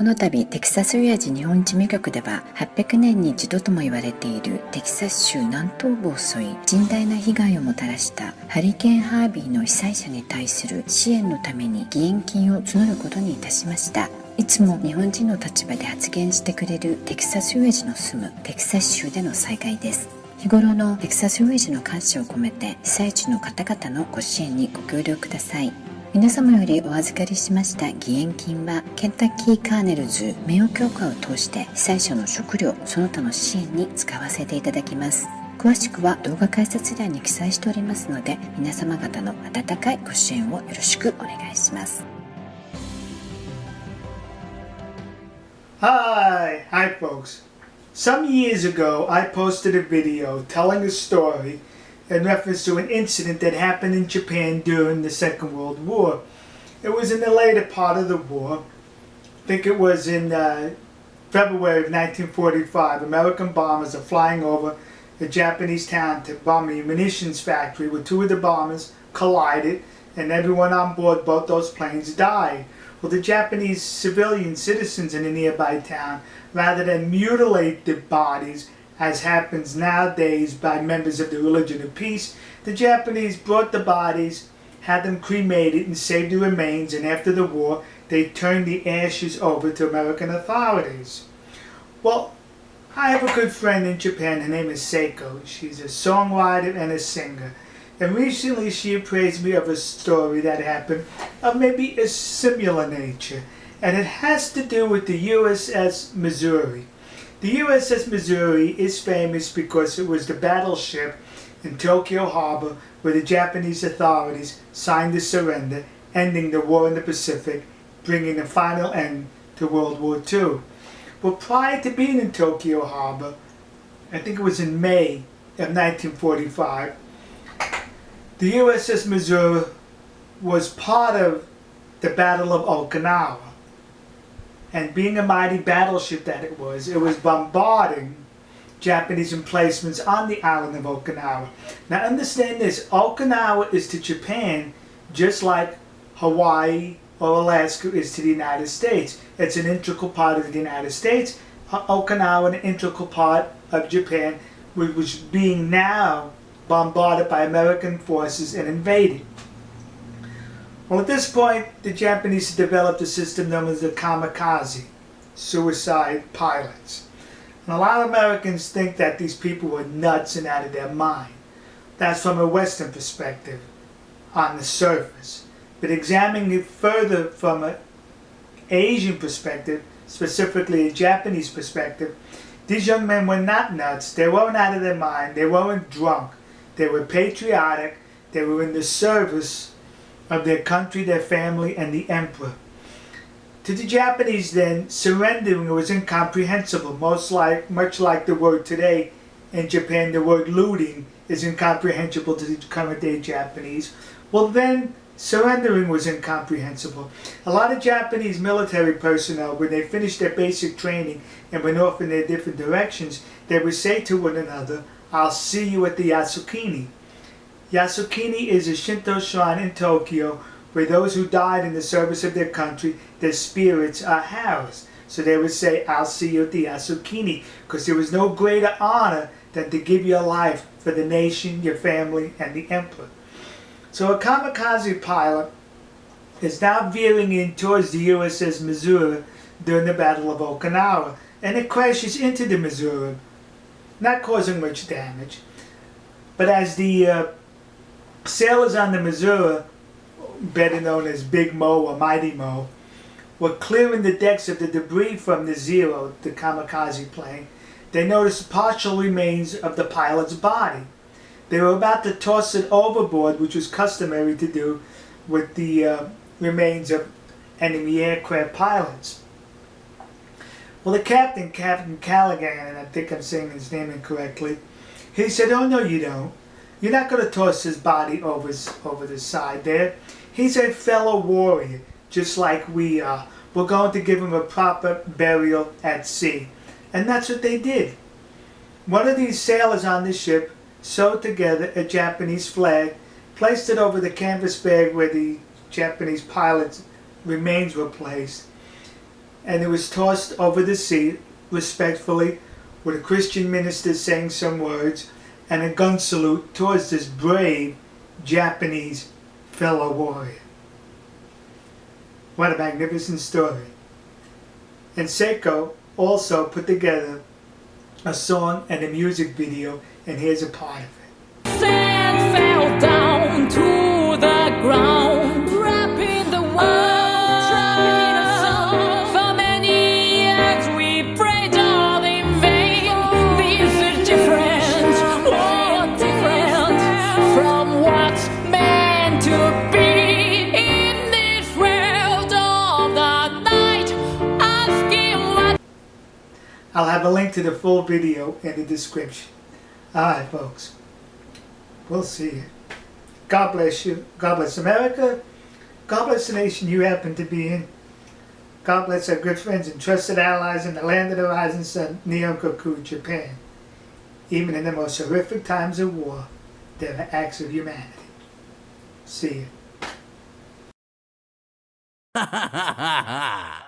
この度テキサス親父日本事務局では800年に一度とも言われているテキサス州南東部を襲い甚大な被害をもたらしたハリケーンハービーの被災者に対する支援のために義援金を募ることにいたしました。いつも日本人の立場で発言してくれるテキサス親父の住むテキサス州での災害です。日頃のテキサス親父の感謝を込めて被災地の方々のご支援にご協力ください。皆様よりお預かりしました義援金はケンタッキーカーネルズ名誉協会を通して被災者の食料その他の支援に使わせていただきます。詳しくは動画解説欄に記載しておりますので、皆様方の温かいご支援をよろしくお願いします。Hi folks. Some years ago I posted a video telling a story in reference to an incident that happened in Japan during the Second World War. It was in the later part of the war. I think it was in February of 1945. American bombers are flying over a Japanese town to bomb a munitions factory where two of the bombers collided and everyone on board both those planes died. Well, the Japanese civilian citizens in a nearby town, rather than mutilate the bodies as happens nowadays by members of the Religion of Peace, the Japanese brought the bodies, had them cremated and saved the remains, and after the war they turned the ashes over to American authorities. Well, I have a good friend in Japan. Her name is SAEKO. She's a songwriter and a singer. And recently she appraised me of a story that happened of maybe a similar nature. And it has to do with the USS Missouri. The USS Missouri is famous because it was the battleship in Tokyo Harbor where the Japanese authorities signed the surrender, ending the war in the Pacific, bringing a final end to World War II. Well, prior to being in Tokyo Harbor, I think it was in May of 1945, the USS Missouri was part of the Battle of Okinawa. And being a mighty battleship that it was bombarding Japanese emplacements on the island of Okinawa. Now understand this, Okinawa is to Japan just like Hawaii or Alaska is to the United States. It's an integral part of the United States. Okinawa, an integral part of Japan, was being now bombarded by American forces and invaded. Well, at this point, the Japanese developed a system known as the kamikaze, suicide pilots. And a lot of Americans think that these people were nuts and out of their mind. That's from a Western perspective, on the surface. But examining it further from an Asian perspective, specifically a Japanese perspective, these young men were not nuts. They weren't out of their mind. They weren't drunk. They were patriotic. They were in the service of their country, their family, and the emperor. To the Japanese then, surrendering was incomprehensible, much like the word today in Japan, the word looting is incomprehensible to the current day Japanese. Well then, surrendering was incomprehensible. A lot of Japanese military personnel, when they finished their basic training and went off in their different directions, they would say to one another, "I'll see you at the Yasukuni." Yasukuni is a Shinto shrine in Tokyo where those who died in the service of their country, their spirits are housed. So they would say, "I'll see you at the Yasukuni," because there was no greater honor than to give your life for the nation, your family, and the emperor. So a kamikaze pilot is now veering in towards the USS Missouri during the Battle of Okinawa, and it crashes into the Missouri, not causing much damage. But as the sailors on the Missouri, better known as Big Mo or Mighty Mo, were clearing the decks of the debris from the Zero, the kamikaze plane, they noticed partial remains of the pilot's body. They were about to toss it overboard, which was customary to do with the remains of enemy aircraft pilots. Well, the captain Callaghan, and I think I'm saying his name incorrectly, he said, "Oh no, you don't. You're not going to toss his body over the side there. He's a fellow warrior, just like we are. We're going to give him a proper burial at sea." And that's what they did. One of these sailors on the ship sewed together a Japanese flag, placed it over the canvas bag where the Japanese pilot's remains were placed, and it was tossed over the sea respectfully, with a Christian minister saying some words and a gun salute towards this brave Japanese fellow warrior. What a magnificent story. And SAEKO also put together a song and a music video, and here's a part of it. Sand fell down to the ground, wrapping the world, dropping us all. For many years we prayed all in vain. This is different, oh, different from what's meant to be in this world of the night. Asking what. I'll have a link to the full video in the description. Alright, folks. We'll see you. God bless you. God bless America. God bless the nation you happen to be in. God bless our good friends and trusted allies in the land of the rising sun, Nihongoku, Japan. Even in the most horrific times of war, there are acts of humanity. See you.